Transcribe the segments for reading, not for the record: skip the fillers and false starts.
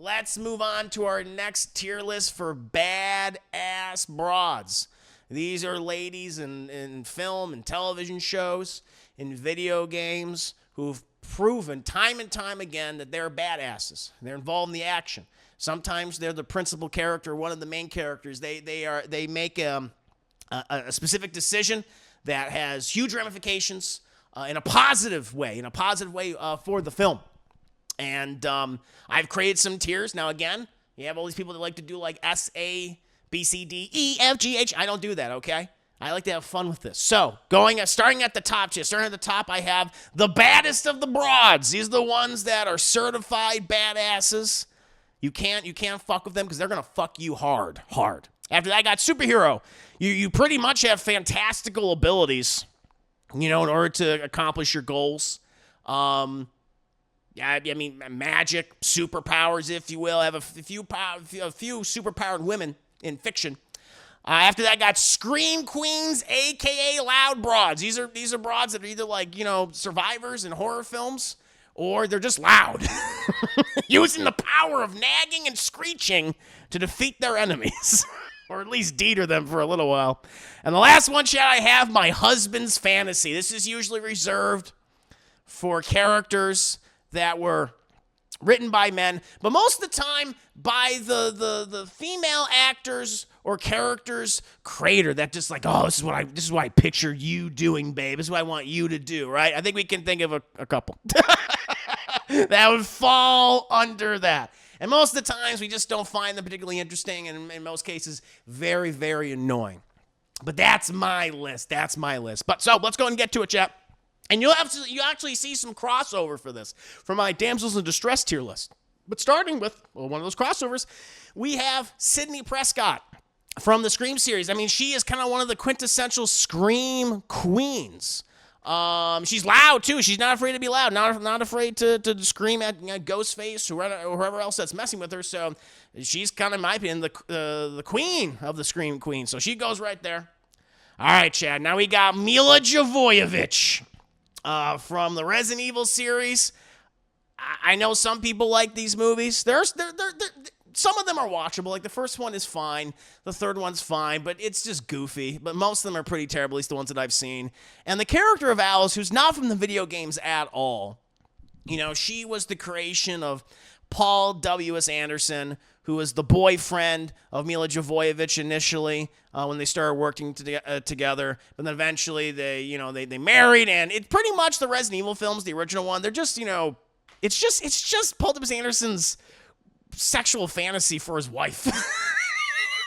let's move on to our next tier list for badass broads. These are ladies in film and television shows, in video games, who've proven time and time again that they're badasses. They're involved in the action. Sometimes they're the principal character, one of the main characters. They make a specific decision that has huge ramifications in a positive way for the film. And I've created some tiers. Now, again, you have all these people that like to do like S, A, B, C, D, E, F, G, H. I don't do that, okay? I like to have fun with this. So, starting at the top, I have the baddest of the broads. These are the ones that are certified badasses. You can't fuck with them because they're going to fuck you hard. After that, I got superhero. You pretty much have fantastical abilities, in order to accomplish your goals. I mean, magic, superpowers, if you will. I have a few superpowered women in fiction. After that, I got scream queens, a.k.a. loud broads. These are broads that are either like, survivors in horror films, or they're just loud, using the power of nagging and screeching to defeat their enemies, or at least deter them for a little while. And the last one, Chad, I have my husband's fantasy. This is usually reserved for characters that were written by men, but most of the time by the female actors or characters creator that just like, oh, this is what I picture you doing, babe. This is what I want you to do, right? I think we can think of a couple that would fall under that. And most of the times we just don't find them particularly interesting, and in most cases, very, very annoying. But that's my list. But so let's go and get to it, chat. And you actually see some crossover for this from my damsels in distress tier list. But starting with one of those crossovers, we have Sidney Prescott from the Scream series. I mean, she is kind of one of the quintessential Scream queens. She's loud too. She's not afraid to be loud. Not afraid to scream at Ghostface or whoever else that's messing with her. So she's kind of, in my opinion, the queen of the Scream queen. So she goes right there. All right, Chad. Now we got Mila Jovovich. From the Resident Evil series. I know some people like these movies. Some of them are watchable. Like the first one is fine. The third one's fine, but it's just goofy. But most of them are pretty terrible, at least the ones that I've seen. And the character of Alice, who's not from the video games at all, she was the creation of Paul W.S. Anderson, who was the boyfriend of Mila Jovovich initially when they started working together. But then eventually they married, and it's pretty much the Resident Evil films, the original one. They're just, it's just Paul W.S. Anderson's sexual fantasy for his wife.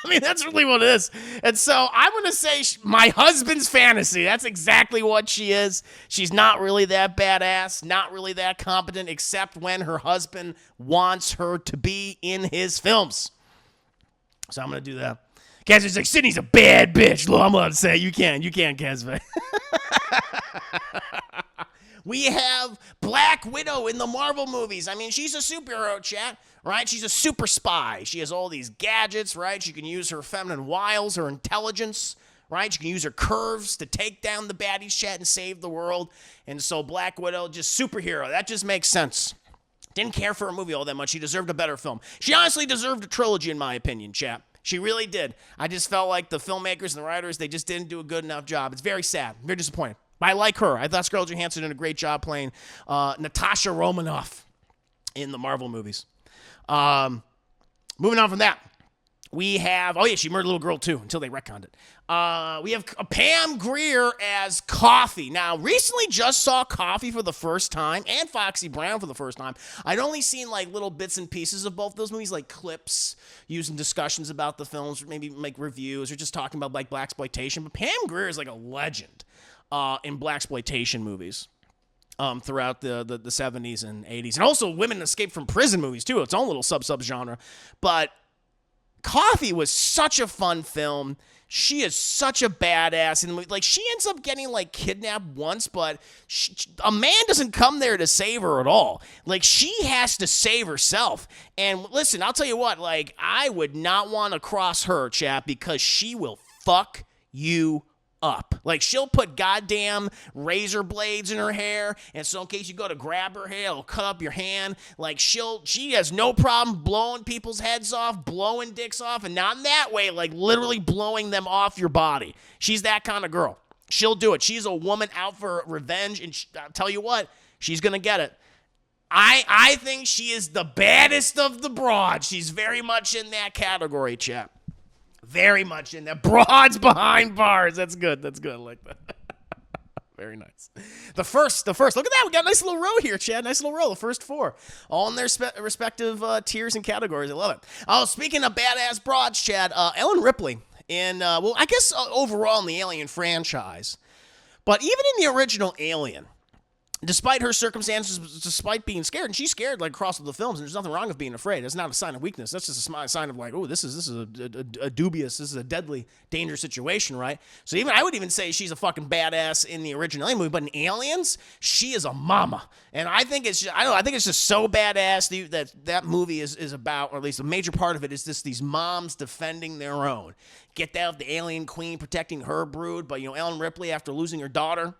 I mean, that's really what it is. And so I'm going to say my husband's fantasy. That's exactly what she is. She's not really that badass, not really that competent, except when her husband wants her to be in his films. So I'm going to do that. Casper's like, Sydney's a bad bitch. Look, I'm allowed to say, you can, Casper. We have Black Widow in the Marvel movies. I mean, she's a superhero, chat, right? She's a super spy. She has all these gadgets, right? She can use her feminine wiles, her intelligence, right? She can use her curves to take down the baddies, chat, and save the world. And so Black Widow, just superhero. That just makes sense. Didn't care for her movie all that much. She deserved a better film. She honestly deserved a trilogy, in my opinion, chat. She really did. I just felt like the filmmakers and the writers, they just didn't do a good enough job. It's very sad. Very disappointing. But I like her. I thought Scarlett Johansson did a great job playing Natasha Romanoff in the Marvel movies. Moving on from that, we have, she murdered a little girl too until they retconned it. We have Pam Grier as Coffee. Now, recently just saw Coffee for the first time and Foxy Brown for the first time. I'd only seen like little bits and pieces of both those movies, like clips using discussions about the films, or maybe like reviews, or just talking about like blaxploitation. But Pam Grier is like a legend in blaxploitation movies throughout the 70s and 80s. And also women escape from prison movies too. Its own little sub-genre. But Coffee was such a fun film. She is such a badass. And like, she ends up getting like kidnapped once, but a man doesn't come there to save her at all. Like, she has to save herself. And listen, I'll tell you what, like, I would not want to cross her, chap, because she will fuck you up. Like, she'll put goddamn razor blades in her hair, and so in case you go to grab her hair, it'll cut up your hand. Like, she has no problem blowing people's heads off, blowing dicks off, and not in that way, like literally blowing them off your body. She's that kind of girl. She'll do it. She's a woman out for revenge, and I'll tell you what, she's going to get it. I think she is the baddest of the broads. She's very much in that category, chap. Very much in there. Broads behind bars. That's good. I like that. Very nice. The first. Look at that. We got a nice little row here, Chad. Nice little row. The first four. All in their respective tiers and categories. I love it. Oh, speaking of badass broads, Chad, Ellen Ripley in, I guess overall in the Alien franchise, but even in the original Alien, despite her circumstances, despite being scared, and she's scared like across the films, and there's nothing wrong with being afraid. That's not a sign of weakness. That's just a sign of like, oh, this is a dubious, this is a deadly, dangerous situation, right? So I would even say she's a fucking badass in the original Alien movie, but in Aliens, she is a mama, and I think it's just, I think it's just so badass that movie is about, or at least a major part of it is just these moms defending their own. Get that, the alien queen protecting her brood, but Ellen Ripley after losing her daughter.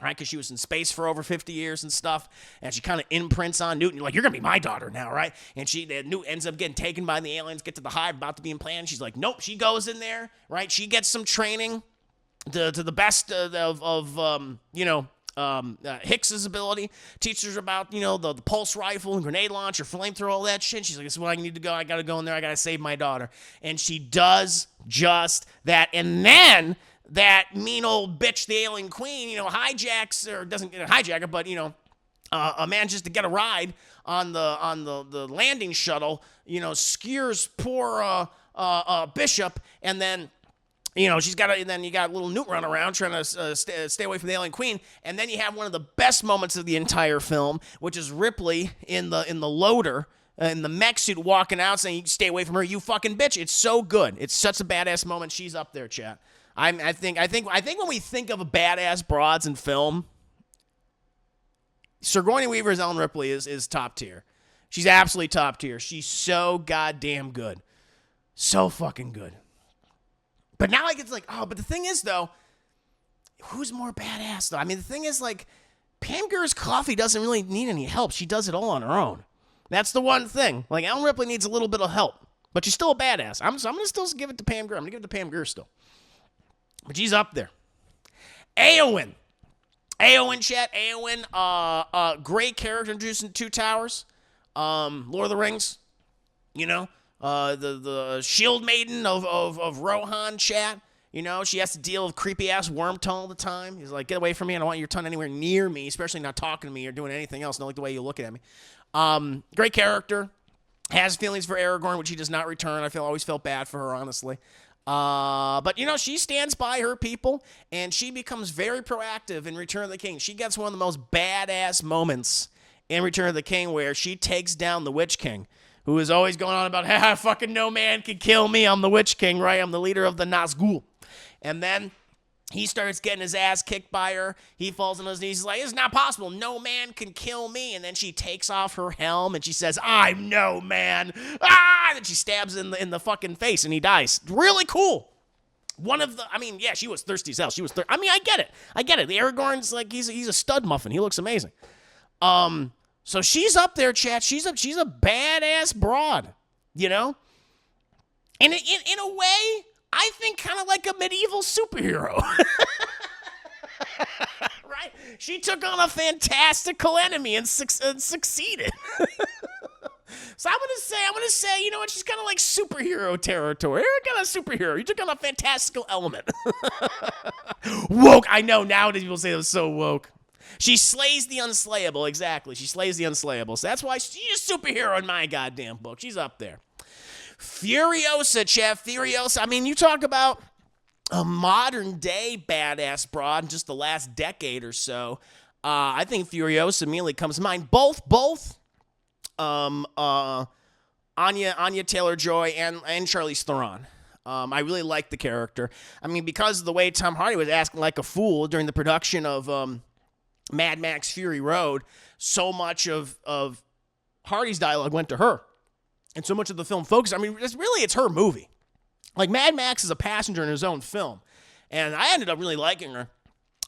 Right, because she was in space for over 50 years and stuff, and she kind of imprints on Newt. You're like, you're going to be my daughter now, right? And Newt ends up getting taken by the aliens, get to the hive, about to be implanted. She's like, nope, she goes in there, right? She gets some training to the best of Hicks's ability, teaches her about, the pulse rifle and grenade launcher, flamethrower, all that shit. She's like, this is where I need to go. I got to go in there. I got to save my daughter. And she does just that. And then that mean old bitch, the alien queen, hijacks, or doesn't hijack her, but, manages to get a ride on the landing shuttle, skewers poor Bishop, and then, then you got little Newt run around trying to stay away from the alien queen, and then you have one of the best moments of the entire film, which is Ripley in the loader, in the mech suit walking out saying, stay away from her, you fucking bitch. It's so good. It's such a badass moment. She's up there, chat. I think when we think of a badass broads in film, Sigourney Weaver's Ellen Ripley is top tier. She's absolutely top tier. She's so goddamn good. So fucking good. But now it's like, but the thing is, though, who's more badass, though? I mean, the thing is, like, Pam Grier's coffee doesn't really need any help. She does it all on her own. That's the one thing. Like, Ellen Ripley needs a little bit of help, but she's still a badass. I'm going to still give it to Pam Grier. I'm going to give it to Pam Grier still. But she's up there. Eowyn, chat. Eowyn, great character introduced in Two Towers. Lord of the Rings. The shield maiden of Rohan, chat. She has to deal with creepy-ass Wormtongue all the time. He's like, get away from me. I don't want your tongue anywhere near me, especially not talking to me or doing anything else. Don't like the way you look at me. Great character. Has feelings for Aragorn, which he does not return. I always felt bad for her, honestly. But she stands by her people, and she becomes very proactive in Return of the King. She gets one of the most badass moments in Return of the King where she takes down the Witch King, who is always going on about, fucking no man can kill me. I'm the Witch King, right? I'm the leader of the Nazgul. And then he starts getting his ass kicked by her. He falls on his knees. He's like, it's not possible. No man can kill me. And then she takes off her helm and she says, I'm no man. And then she stabs him in the fucking face and he dies. Really cool. She was thirsty as hell. I get it. The Aragorn's like, he's a stud muffin. He looks amazing. So she's up there, chat. She's a badass broad, And in a way, I think kind of like a medieval superhero. Right? She took on a fantastical enemy and succeeded. So I'm gonna say, she's kind of like superhero territory. You're kind of superhero. You took on a fantastical element. Woke. I know nowadays people say it was so woke. She slays the unslayable. Exactly. She slays the unslayable. So that's why she's a superhero in my goddamn book. She's up there. Furiosa, Chef. Furiosa. You talk about a modern day badass broad in just the last decade or so. I think Furiosa immediately comes to mind. Both Anya Taylor-Joy and Charlize Theron. I really like the character. Because of the way Tom Hardy was acting like a fool during the production of Mad Max Fury Road, so much of Hardy's dialogue went to her. And so much of the film focused, it's her movie. Like, Mad Max is a passenger in his own film. And I ended up really liking her.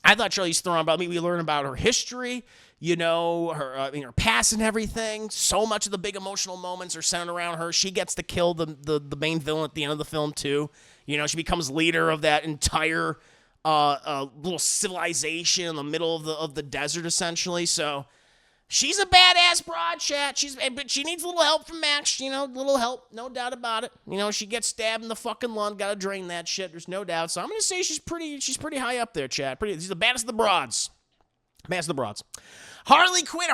I thought Charlize Theron, about me, we learn about her history, her past and everything. So much of the big emotional moments are centered around her. She gets to kill the main villain at the end of the film too. She becomes leader of that entire little civilization in the middle of the desert, essentially. So she's a badass broad, chat. But she needs a little help from Max. Little help, no doubt about it. She gets stabbed in the fucking lung. Gotta drain that shit. There's no doubt. So I'm gonna say she's pretty high up there, chat. She's the baddest of the broads. Baddest of the broads. Harley Quinn.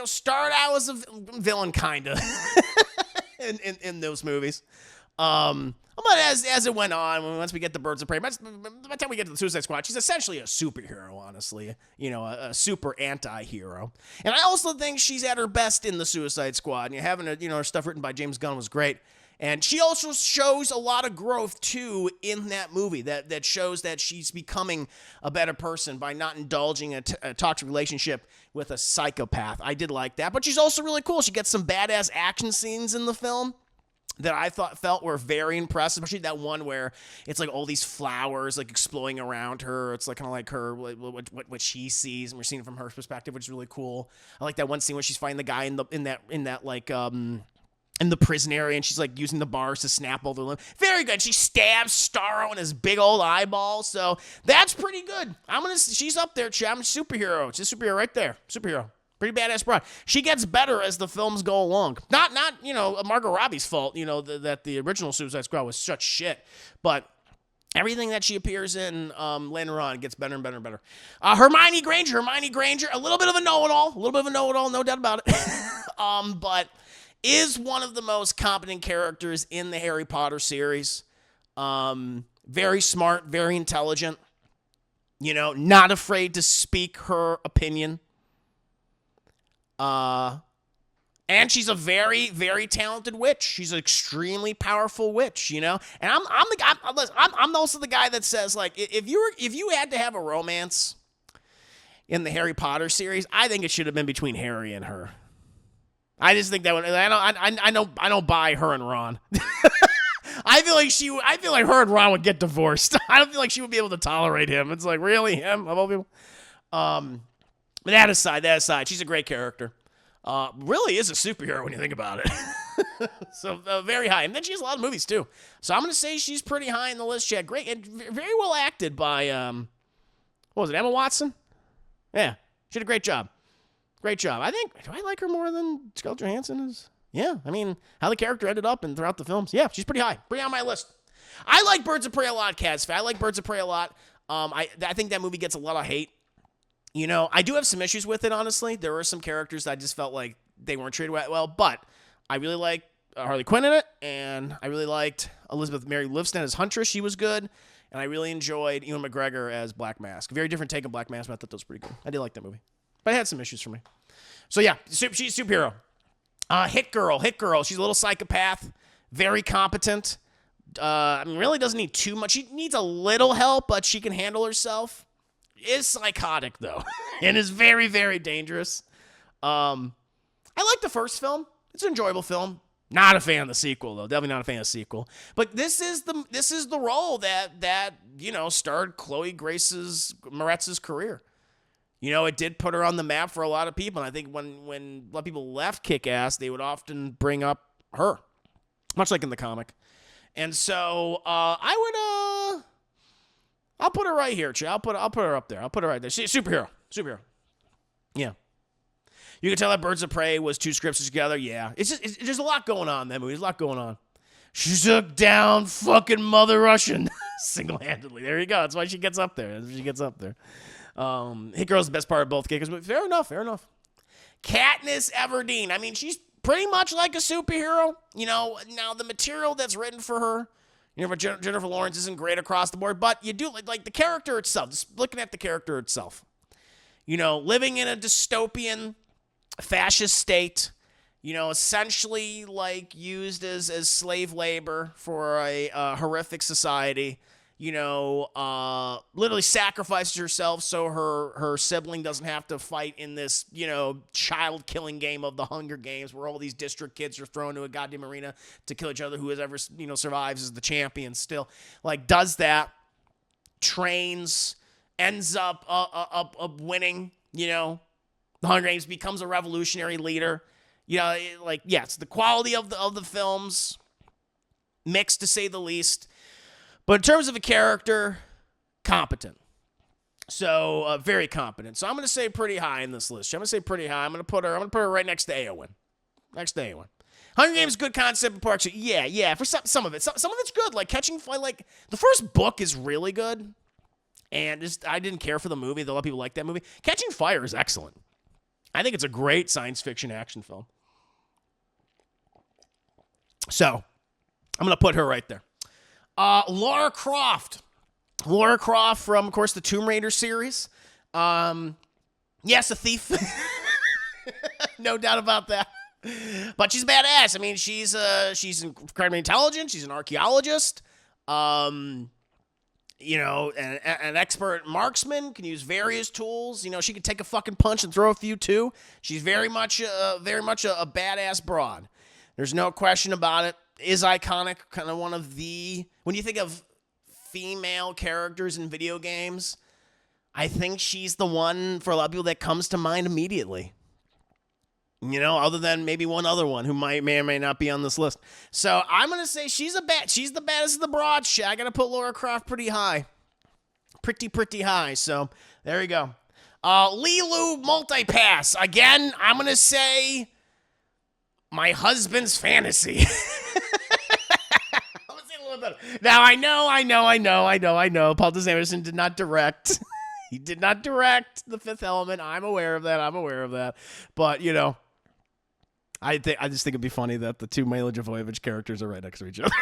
Started out as a villain, kinda, in those movies. But as it went on, once we get the Birds of Prey, by the time we get to the Suicide Squad, she's essentially a superhero, honestly. A super anti-hero. And I also think she's at her best in the Suicide Squad. And having her stuff written by James Gunn was great. And she also shows a lot of growth, too, in that movie. That shows that she's becoming a better person by not indulging a toxic relationship with a psychopath. I did like that. But she's also really cool. She gets some badass action scenes in the film that I felt were very impressive, especially that one where it's like all these flowers like exploding around her. It's like kind of like her what she sees, and we're seeing it from her perspective, which is really cool. I like that one scene where she's fighting the guy in the prison area, and she's like using the bars to snap all the limb. Very good. She stabs Starro in his big old eyeball, so that's pretty good. She's up there, chat. I'm a superhero. She's a superhero right there. Superhero. Pretty badass broad. She gets better as the films go along. Not Margot Robbie's fault, that the original Suicide Squad was such shit. But everything that she appears in later on gets better and better and better. Hermione Granger, a little bit of a know-it-all, no doubt about it. But is one of the most competent characters in the Harry Potter series. Very smart, very intelligent. Not afraid to speak her opinion. And she's a very, very talented witch. She's an extremely powerful witch, And I'm also the guy that says, like, if you had to have a romance in the Harry Potter series, I think it should have been between Harry and her. I just think that would. I don't buy her and Ron. I feel like her and Ron would get divorced. I don't feel like she would be able to tolerate him. It's like, really, him of all people. But that aside, she's a great character. Really is a superhero when you think about it. So very high. And then she has a lot of movies too. So I'm going to say she's pretty high in the list, Chad. Great and very well acted by, what was it, Emma Watson? Yeah, she did a great job. Great job. Do I like her more than Scarlett Johansson is? Yeah, how the character ended up and throughout the films. Yeah, she's pretty high. Pretty on my list. I like Birds of Prey a lot, Cats. I like Birds of Prey a lot. I think that movie gets a lot of hate. I do have some issues with it, honestly. There were some characters that I just felt like they weren't treated well, but I really liked Harley Quinn in it, and I really liked Elizabeth Mary Livingston as Huntress. She was good, and I really enjoyed Ewan McGregor as Black Mask. Very different take on Black Mask, but I thought that was pretty good. I did like that movie, but it had some issues for me. So yeah, she's a superhero. Hit Girl. She's a little psychopath, very competent. Really doesn't need too much. She needs a little help, but she can handle herself. Is psychotic though, and is very, very dangerous. I like the first film. It's an enjoyable film. Not a fan of the sequel though. Definitely not a fan of the sequel. But this is the role that started Chloe Grace Moretz's career. It did put her on the map for a lot of people. And I think when a lot of people left Kick-Ass, they would often bring up her, much like in the comic. And so I'll put her right here, Che. I'll put her up there. I'll put her right there. She's a superhero. Yeah. You can tell that Birds of Prey was two scripts together. Yeah. There's a lot going on in that movie. There's a lot going on. She took down fucking Mother Russian single-handedly. There you go. That's why she gets up there. Hit Girl's the best part of both Kickers, but fair enough. Katniss Everdeen. She's pretty much like a superhero. Now the material that's written for her, Jennifer Lawrence isn't great across the board, but you do like the character itself. Just looking at the character itself, living in a dystopian, fascist state, essentially like used as slave labor for a horrific society. Literally sacrifices herself so her sibling doesn't have to fight in this, child killing game of the Hunger Games where all these district kids are thrown to a goddamn arena to kill each other. Whoever, survives is the champion still. Like, does that. trains, ends up winning, you know, the Hunger Games, becomes a revolutionary leader. You know, yes, the quality of the films, mixed to say the least. But in terms of a character, competent. So, very competent. So I'm going to say pretty high in this list. I'm going to say pretty high. I'm going to put her right next to Eowyn. Next to Eowyn. Hunger Games, good concept. Parks, yeah. For some of it. Some of it's good. Like Catching Fire, like the first book is really good. And I didn't care for the movie. A lot of people like that movie. Catching Fire is excellent. I think it's a great science fiction action film. So, I'm going to put her right there. Lara Croft. Lara Croft from, of course, the Tomb Raider series. Yes, a thief. No doubt about that. But she's badass. I mean, she's incredibly intelligent. She's an archaeologist. You know, an expert marksman, can use various tools. You know, she can take a fucking punch and throw a few too. She's very much a badass broad. There's no question about it. Is iconic, kind of one of the, when you think of female characters in video games, I think she's the one for a lot of people that comes to mind immediately. You know, other than maybe one other one who may or may not be on this list. So I'm going to say she's the baddest of the broad shit. I got to put Lara Croft pretty high. Pretty high. So there you go. Lilu multipass. Again, I'm going to say my husband's fantasy. I'm going to say a little better. Now, I know. Paul Thomas Anderson did not direct. He did not direct The Fifth Element. I'm aware of that. But, you know, I just think it'd be funny that the two Mila Jovovich characters are right next to each other.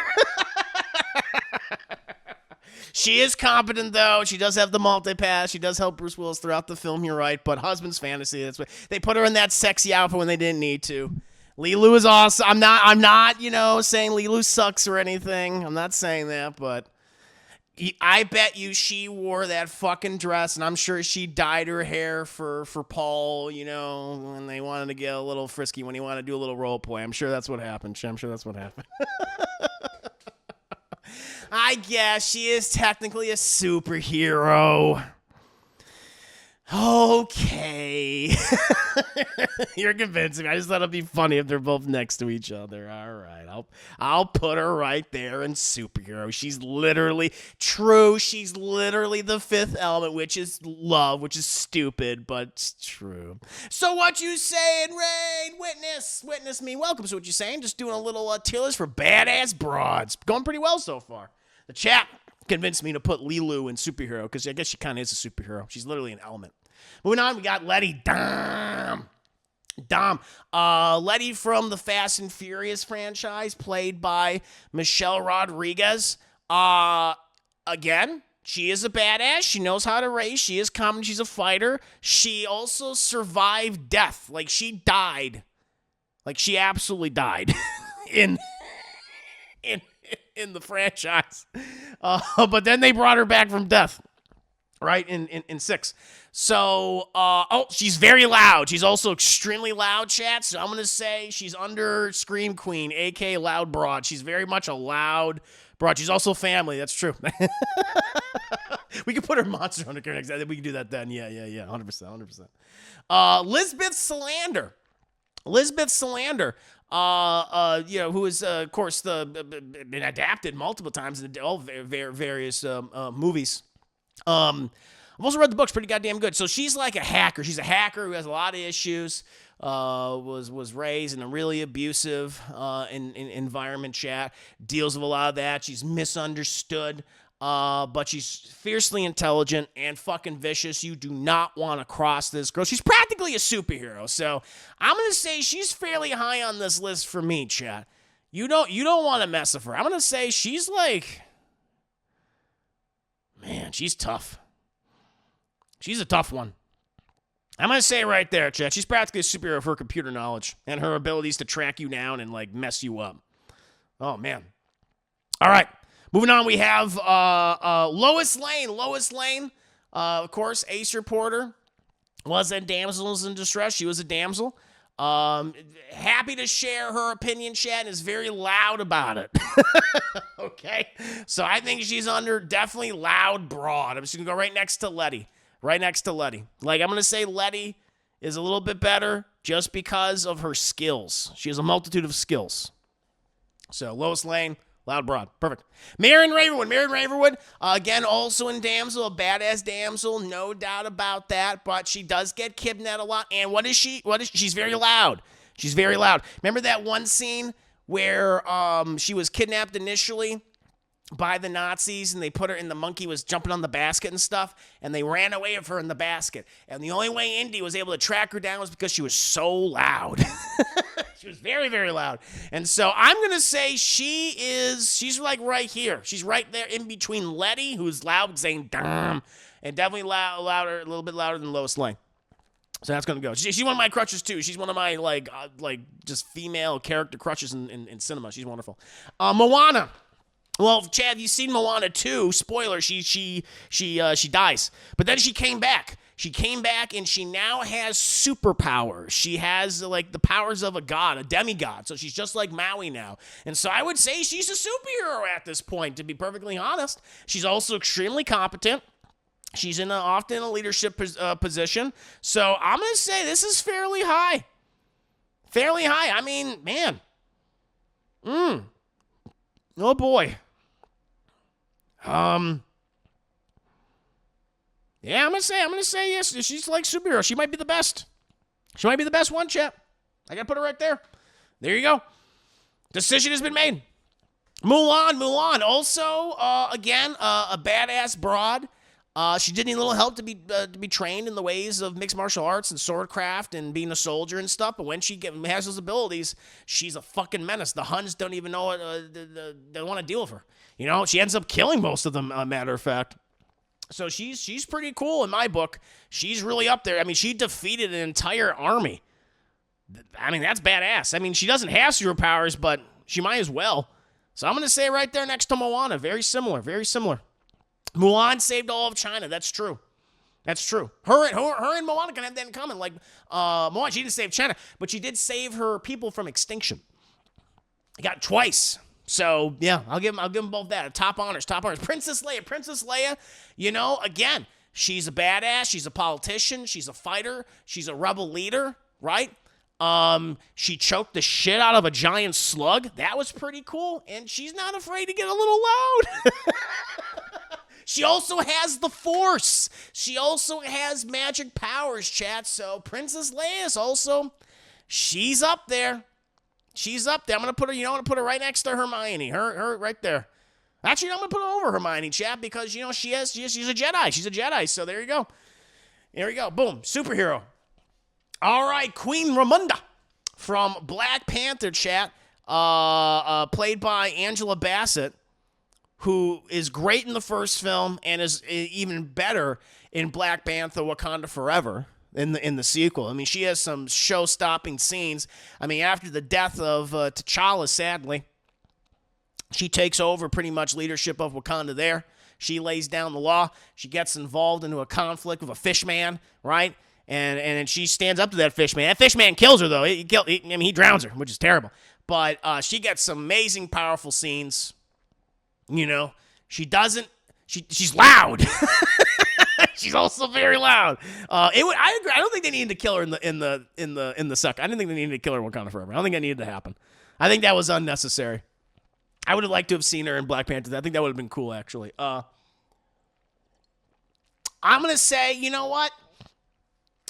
She is competent, though. She does have the multipass. She does help Bruce Willis throughout the film. You're right. But husband's fantasy. That's what they put her in, that sexy outfit when they didn't need to. Lilu is awesome. I'm not, you know, saying Lilu sucks or anything. I'm not saying that, but I bet you she wore that fucking dress, and I'm sure she dyed her hair for Paul, you know, when they wanted to get a little frisky, when he wanted to do a little role play. I'm sure that's what happened. I guess she is technically a superhero. Okay. You're convincing me. I just thought it'd be funny if they're both next to each other. All right. I'll put her right there in superhero. She's literally the Fifth Element, which is love, which is stupid, but it's true. So what you saying, Rain? Witness me. Welcome. So what you saying? Just doing a little tier list for badass broads. Going pretty well so far. The chat convinced me to put Lilu in superhero, because I guess she kind of is a superhero. She's literally an element. Moving on, we got Letty. Dom. Letty from the Fast and Furious franchise, played by Michelle Rodriguez. Again, she is a badass. She knows how to race. She is common. She's a fighter. She also survived death. Like, she died. Like, she absolutely died in the franchise. But then they brought her back from death, right, in 6. So, she's very loud. She's also extremely loud, chat. So I'm going to say she's under Scream Queen, a.k.a. Loud Broad. She's very much a loud broad. She's also family. That's true. We could put her Monster Hunter character next. We can do that then. Yeah. 100%. Lisbeth Salander. You know, who is, of course, been adapted multiple times in all various movies. I've also read the books, pretty goddamn good. So she's like a hacker. She's a hacker who has a lot of issues. Was raised in a really abusive environment, chat. Deals with a lot of that. She's misunderstood. But she's fiercely intelligent and fucking vicious. You do not want to cross this girl. She's practically a superhero. So I'm going to say she's fairly high on this list for me, chat. You don't want to mess with her. I'm going to say she's like, man, she's tough. She's a tough one. I'm going to say right there, chat. She's practically a superhero for her computer knowledge and her abilities to track you down and, like, mess you up. Oh, man. All right. Moving on, we have Lois Lane. Of course, Ace Reporter was a damsels in distress. She was a damsel. Happy to share her opinion, chat, and is very loud about it. Okay? So I think she's under definitely loud broad. I'm just going to go right next to Letty. Right next to Letty. Like, I'm going to say Letty is a little bit better just because of her skills. She has a multitude of skills. So, Lois Lane, loud broad. Perfect. Marion Ravenwood, again, also in Damsel, a badass damsel, no doubt about that, but she does get kidnapped a lot. And what is she? She's very loud. She's very loud. Remember that one scene where she was kidnapped initially by the Nazis, and they put her in, the monkey was jumping on the basket and stuff, and they ran away with her in the basket. And the only way Indy was able to track her down was because she was so loud. She was very, very loud. And so I'm going to say she's like right here. She's right there in between Letty, who's loud, saying, damn, and definitely louder, a little bit louder than Lois Lane. So that's going to go. She's one of my crushes, too. She's one of my, like just female character crushes in cinema. She's wonderful. Moana. Well, Chad, you've seen Moana 2. Spoiler, she dies. But then she came back. She came back, and she now has superpowers. She has, like, the powers of a god, a demigod. So she's just like Maui now. And so I would say she's a superhero at this point, to be perfectly honest. She's also extremely competent. She's often in a leadership position. So I'm going to say this is fairly high. Fairly high. I mean, man. Oh, boy. Yeah, I'm gonna say yes. She's like superhero. She might be the best. She might be the best one, chap. I gotta put her right there. There you go. Decision has been made. Mulan. Also, again, a badass broad. She did need a little help to be trained in the ways of mixed martial arts and swordcraft and being a soldier and stuff. But when she has those abilities, she's a fucking menace. The Huns don't even know they want to deal with her. You know, she ends up killing most of them. Matter of fact. So she's pretty cool in my book. She's really up there. I mean, she defeated an entire army. I mean, that's badass. I mean, she doesn't have superpowers, but she might as well. So I'm going to say right there next to Moana. Very similar. Very similar. Mulan saved all of China. That's true. That's true. Her and Moana can have that in common. Like, Moana, she didn't save China, but she did save her people from extinction. Got twice. So, yeah, I'll give them both that. Top honors. Princess Leia, you know, again, she's a badass. She's a politician. She's a fighter. She's a rebel leader, right? She choked the shit out of a giant slug. That was pretty cool. And she's not afraid to get a little loud. She also has the Force. She also has magic powers, chat. So Princess Leia is also, she's up there. She's up there. I'm gonna put her. I'm gonna put her right next to Hermione. Her right there. Actually, I'm gonna put her over Hermione, chat, because she's a Jedi. She's a Jedi. So there you go. There you go. Boom. Superhero. All right, Queen Ramonda from Black Panther, chat. Played by Angela Bassett, who is great in the first film and is even better in Black Panther: Wakanda Forever. In the sequel. I mean, she has some show-stopping scenes. I mean, after the death of T'Challa, sadly, she takes over pretty much leadership of Wakanda there. She lays down the law. She gets involved into a conflict with a fish man, right? And she stands up to that fish man. That fish man kills her, though. He drowns her, which is terrible. But she gets some amazing, powerful scenes. You know, she's loud. She's also very loud. I agree. I don't think they needed to kill her in the second. I didn't think they needed to kill her in Wakanda Forever. I don't think that needed to happen. I think that was unnecessary. I would have liked to have seen her in Black Panther. I think that would have been cool, actually. I'm gonna say, you know what?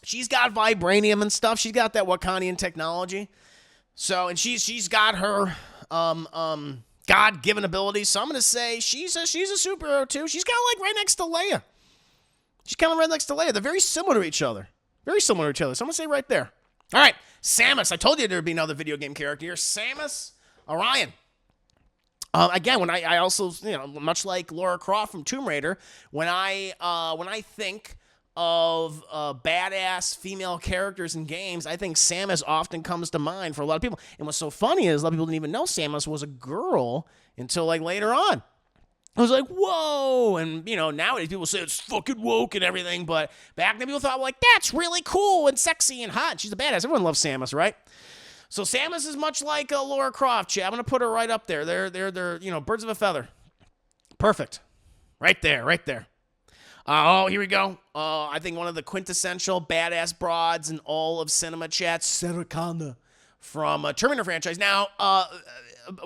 She's got vibranium and stuff. She's got that Wakandian technology. So, and she's got her God-given abilities. So I'm gonna say she's a superhero too. She's kind of like right next to Leia. They're very similar to each other. So I'm going to say right there. All right, Samus. I told you there would be another video game character here. Samus Aran. Again, when I also, much like Lara Croft from Tomb Raider, when I think of badass female characters in games, I think Samus often comes to mind for a lot of people. And what's so funny is a lot of people didn't even know Samus was a girl until like later on. I was like, whoa. And, nowadays people say it's fucking woke and everything. But back then people thought, like, that's really cool and sexy and hot. She's a badass. Everyone loves Samus, right? So Samus is much like Laura Croft. I'm going to put her right up there. They're birds of a feather. Perfect. Right there. Here we go. I think one of the quintessential badass broads in all of cinema, chat, Sarah Connor from Terminator franchise. Now,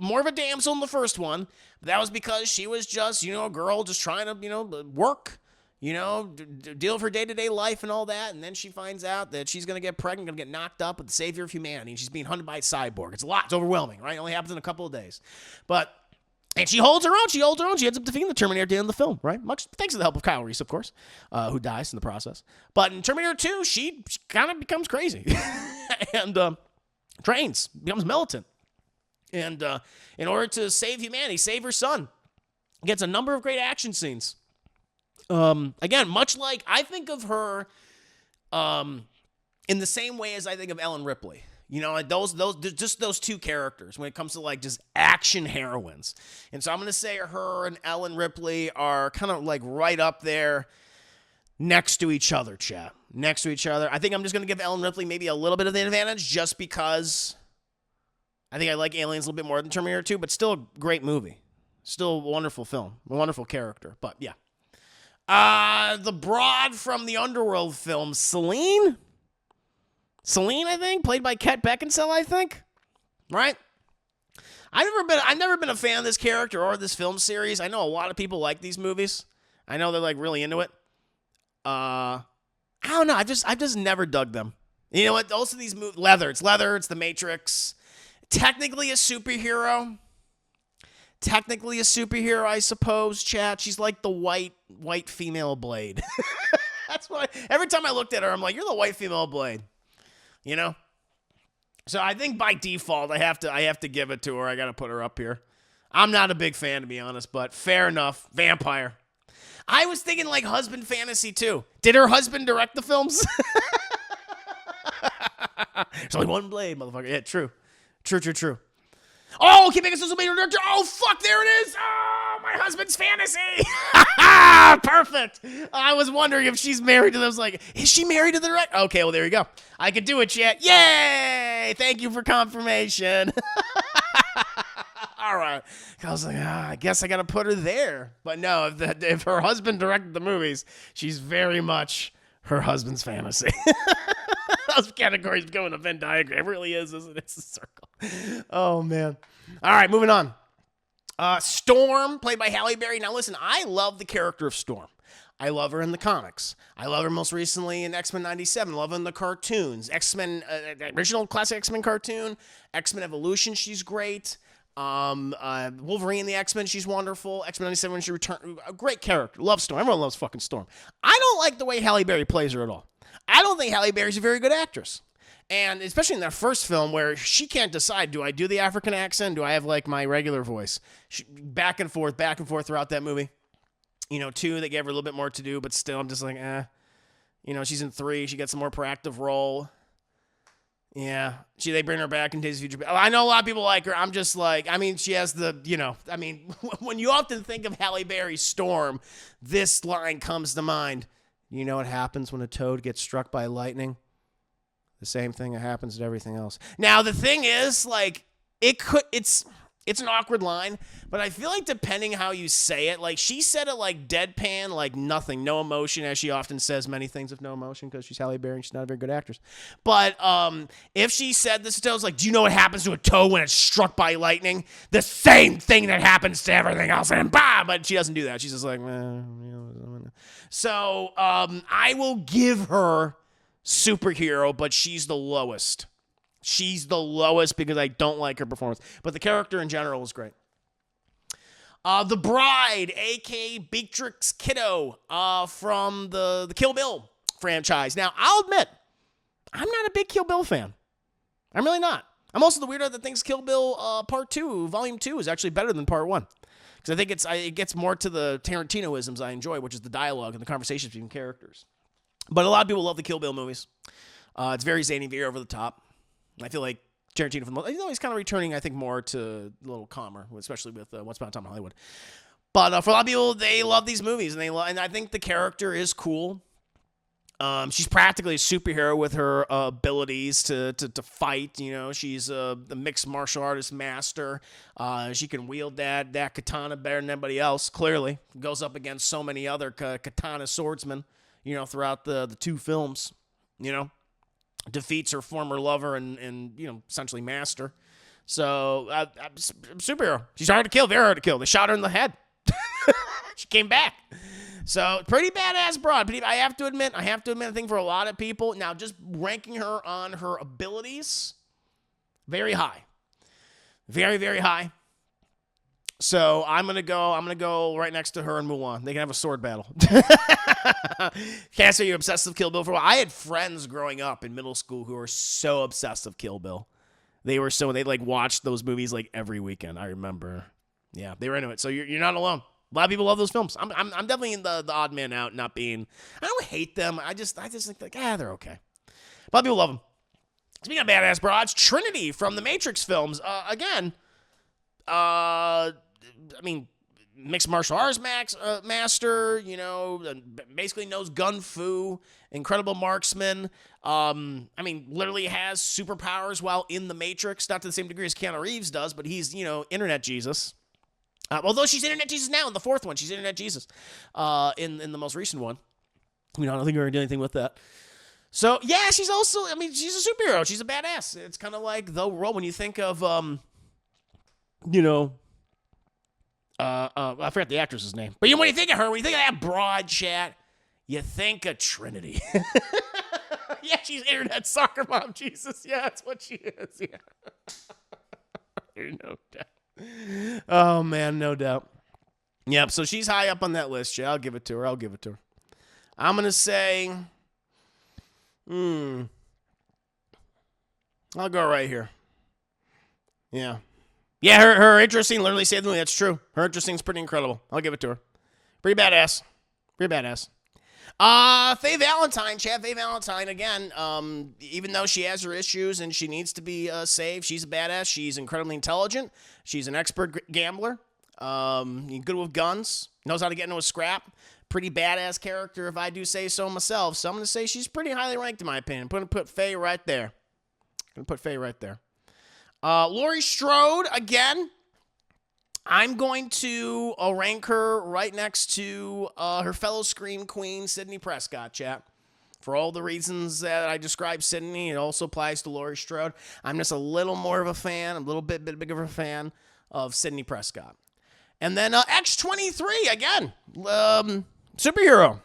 more of a damsel in the first one. But that was because she was just, a girl just trying to, work, deal with her day-to-day life and all that. And then she finds out that she's going to get pregnant, going to get knocked up with the savior of humanity. And she's being hunted by a cyborg. It's a lot. It's overwhelming, right? It only happens in a couple of days. And she holds her own. She ends up defeating the Terminator at the end of the film, right? Much thanks to the help of Kyle Reese, of course, who dies in the process. But in Terminator 2, she kind of becomes crazy and trains, becomes militant. And in order to save humanity, save her son, gets a number of great action scenes. Again, much like I think of her in the same way as I think of Ellen Ripley. Like those two characters when it comes to like just action heroines. And so I'm going to say her and Ellen Ripley are kind of like right up there next to each other, chat. Next to each other. I think I'm just going to give Ellen Ripley maybe a little bit of the advantage just because I think I like Aliens a little bit more than Terminator 2, but still a great movie. Still a wonderful film. A wonderful character. But yeah. The broad from the Underworld film, Celine, I think, played by Kate Beckinsale, I think. Right? I've never been a fan of this character or this film series. I know a lot of people like these movies. I know they're like really into it. I don't know. I've just never dug them. You know what? Also these movies, it's Leather, it's The Matrix. Technically a superhero, I suppose, chat. She's like the white female Blade. That's why every time I looked at her, I'm like, you're the white female Blade. So I think by default, I have to give it to her. I got to put her up here. I'm not a big fan, to be honest, but fair enough. Vampire. I was thinking like husband fantasy too. Did her husband direct the films? There's only one Blade, motherfucker. Yeah, true. Oh, keep making social media director. Oh, fuck, there it is. Oh, my husband's fantasy. Perfect. I was wondering if she's married to them. I was like, is she married to the director? Okay, well, there you go. I could do it, chat. Yay. Thank you for confirmation. All right. I was like, I guess I got to put her there. But no, if her husband directed the movies, she's very much her husband's fantasy. Those categories becoming a Venn diagram. It really is, isn't it? It's a circle. Oh, man. All right, moving on. Storm, played by Halle Berry. Now, listen, I love the character of Storm. I love her in the comics. I love her most recently in X-Men 97. Love her in the cartoons. X-Men, original classic X-Men cartoon. X-Men Evolution, she's great. Wolverine in the X-Men, she's wonderful. X-Men 97 when she returned. A great character. Love Storm. Everyone loves fucking Storm. I don't like the way Halle Berry plays her at all. I don't think Halle Berry's a very good actress. And especially in that first film where she can't decide, do I do the African accent? Do I have like my regular voice? Back and forth throughout that movie. 2, they gave her a little bit more to do, but still I'm just like, she's in 3. She gets a more proactive role. Yeah. They bring her back in Days of Future. I know a lot of people like her. I'm just like, she has the, when you often think of Halle Berry's Storm, this line comes to mind. You know what happens when a toad gets struck by lightning? The same thing that happens to everything else. Now, the thing is, like, it's an awkward line, but I feel like depending how you say it, like, she said it like deadpan, like nothing, no emotion, as she often says many things with no emotion because she's Halle Berry and she's not a very good actress. But if she said this to toad, like, do you know what happens to a toad when it's struck by lightning? The same thing that happens to everything else, and bah! But she doesn't do that. She's just like, So I will give her superhero, but she's the lowest. She's the lowest because I don't like her performance. But the character in general is great. The Bride, a.k.a. Beatrix Kiddo from the Kill Bill franchise. Now, I'll admit, I'm not a big Kill Bill fan. I'm really not. I'm also the weirdo that thinks Kill Bill Part 2, Volume 2 is actually better than Part 1. Because I think it gets more to the Tarantino-isms I enjoy, which is the dialogue and the conversations between characters. But a lot of people love the Kill Bill movies. It's very zany, very over the top. I feel like Tarantino, he's kind of returning, I think, more to a little calmer, especially with Once Upon a Time in Hollywood. But for a lot of people, they love these movies, and I think the character is cool. She's practically a superhero with her abilities to fight. You know, she's a mixed martial artist master. She can wield that katana better than anybody else. Clearly, goes up against so many other katana swordsmen. You know, throughout the 2 films. You know, defeats her former lover and you know, essentially master. So superhero. She's hard to kill, very hard to kill. They shot her in the head. She came back. So, pretty badass broad. I have to admit, I think for a lot of people, now just ranking her on her abilities, very high. Very, very high. So, I'm going to go right next to her and Mulan. They can have a sword battle. Can't say you're obsessed with Kill Bill for a while. I had friends growing up in middle school who were so obsessed with Kill Bill. They like watched those movies like every weekend, I remember. Yeah, they were into it. So, you're not alone. A lot of people love those films. I'm definitely in the odd man out, not being. I don't hate them. I just think like they're okay. A lot of people love them. Speaking of badass broads, Trinity from the Matrix films. Again, I mean, mixed martial arts master. You know, basically knows gun fu. Incredible marksman. I mean, literally has superpowers while in the Matrix. Not to the same degree as Keanu Reeves does, but he's, you know, internet Jesus. Although she's Internet Jesus now in the 4th one. She's Internet Jesus in the most recent one. I don't think we're going to do anything with that. So, yeah, she's also, I mean, she's a superhero. She's a badass. It's kind of like the role when you think of, you know, I forgot the actress's name. But when you think of her, when you think of that broad chat, you think of Trinity. Yeah, she's Internet soccer mom Jesus. Yeah, that's what she is. Yeah. There's no doubt. Oh, man, no doubt. Yep, so she's high up on that list, Jay. I'll give it to her. I'm going to say, I'll go right here. Yeah. Yeah, her interesting literally saved the movie. That's true. Her interesting's pretty incredible. I'll give it to her. Pretty badass. Faye Valentine, Chad. Faye Valentine, again, even though she has her issues and she needs to be saved, she's a badass. She's incredibly intelligent. She's an expert gambler. Good with guns. Knows how to get into a scrap. Pretty badass character, if I do say so myself. So I'm going to say she's pretty highly ranked, in my opinion. I'm going to put Faye right there. Laurie Strode, again. I'm going to rank her right next to her fellow Scream Queen, Sidney Prescott, chat. For all the reasons that I described Sidney, it also applies to Laurie Strode. I'm just a little more of a fan, a little bit bigger of a fan of Sidney Prescott. And then X-23, again, superhero.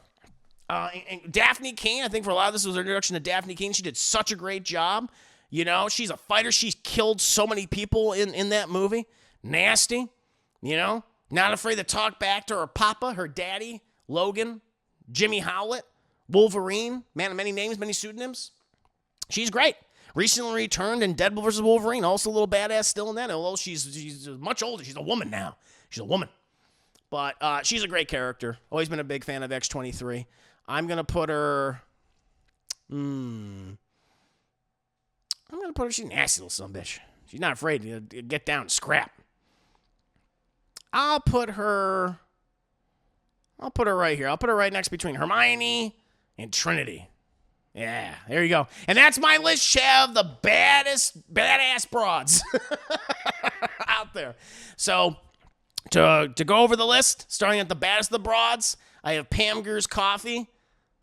And Daphne Keane, I think for a lot of this was her introduction to Daphne Keane. She did such a great job. You know, she's a fighter. She's killed so many people in that movie. Nasty. You know, not afraid to talk back to her papa, her daddy, Logan, Jimmy Howlett, Wolverine, man of many names, many pseudonyms. She's great. Recently returned in Deadpool vs. Wolverine, also a little badass still in that, although she's much older. She's a woman now. She's a woman. But she's a great character. Always been a big fan of X-23. I'm going to put her... she's a nasty little son of a bitch. She's not afraid to get down and scrap. I'll put her right here. I'll put her right next between Hermione and Trinity. Yeah, there you go. And that's my list, Chev, the badass broads out there. So, to go over the list, starting at the baddest of the broads, I have Pam Grier's Coffee.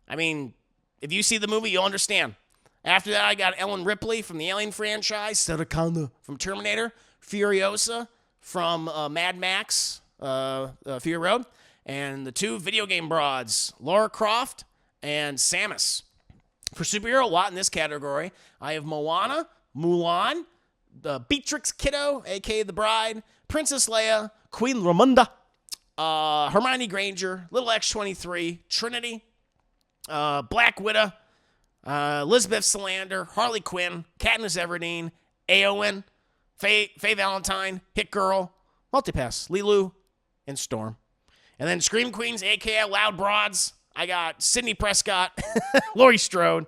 I mean, if you see the movie, you'll understand. After that, I got Ellen Ripley from the Alien franchise, Sarah Connor from Terminator, Furiosa from Mad Max, Fury Road, and the 2 video game broads, Lara Croft and Samus. For superhero, a lot in this category. I have Moana, Mulan, Beatrix Kiddo, a.k.a. the Bride, Princess Leia, Queen Ramonda, Hermione Granger, Little X-23, Trinity, Black Widow, Elizabeth Salander, Harley Quinn, Katniss Everdeen, Eowyn, Faye Valentine, Hit Girl, Multipass, Lilu, and Storm. And then Scream Queens, a.k.a. Loud Broads. I got Sidney Prescott, Laurie Strode,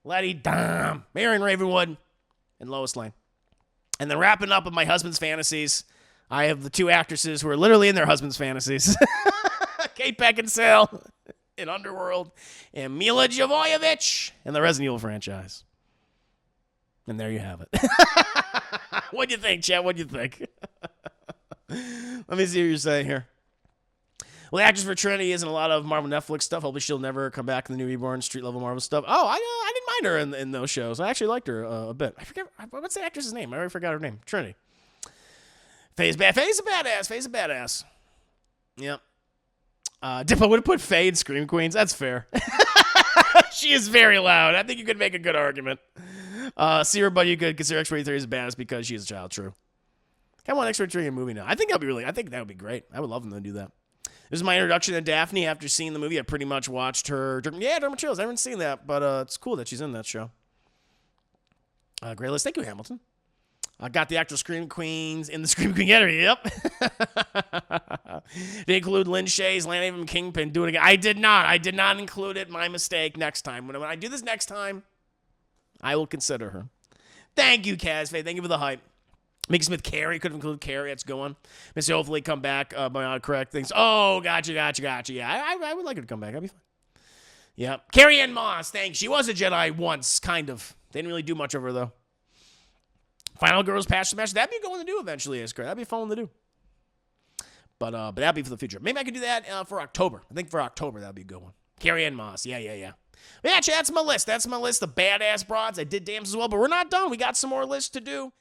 Letty Dom, Marion Ravenwood, and Lois Lane. And then wrapping up with my husband's fantasies, I have the two actresses who are literally in their husband's fantasies. Kate Beckinsale in Underworld and Mila Jovovich in the Resident Evil franchise. And there you have it. What'd you think, Chad? What'd you think? Let me see what you're saying here. Well, the actress for Trinity is in a lot of Marvel Netflix stuff. Hopefully she'll never come back in the new Reborn street level Marvel stuff. Oh, I didn't mind her in those shows. I actually liked her a bit. I forget, what's the actress's name? I already forgot her name. Trinity. Faye's a badass. Faye's a badass. Yep. Diplo would have put Faye in Scream Queens. That's fair. She is very loud. I think you could make a good argument. See her, but you could consider X-23 as a badass because she is a child. True. I want X-23 in a movie now. I think that would be great. I would love them to do that. This is my introduction to Daphne after seeing the movie. I pretty much watched her. Yeah, Dermot Chills. I haven't seen that, but it's cool that she's in that show. Great list. Thank you, Hamilton. I got the actual Scream Queens in the Scream Queen gallery. Yep. They include Lynn Shays, Landhaven, Kingpin. Do it again. I did not include it. My mistake. Next time. When I do this next time, I will consider her. Thank you, Kazfaye. Thank you for the hype. Mickey Smith, Carrie. Could have included Carrie. That's going. Missy hopefully come back by correct things. Oh, gotcha. Yeah, I would like her to come back. That'd be fun. Yeah. Carrie Ann Moss. Thanks. She was a Jedi once, kind of. They didn't really do much of her, though. Final Girls Patch Smash. That'd be a good one to do eventually, Iskra. That'd be a fun one to do. But that'd be for the future. Maybe I could do that for October. I think for October, that'd be a good one. Carrie Ann Moss. Yeah. But yeah, Chad, that's my list. That's my list of badass broads. I did dams as well, but we're not done. We got some more lists to do.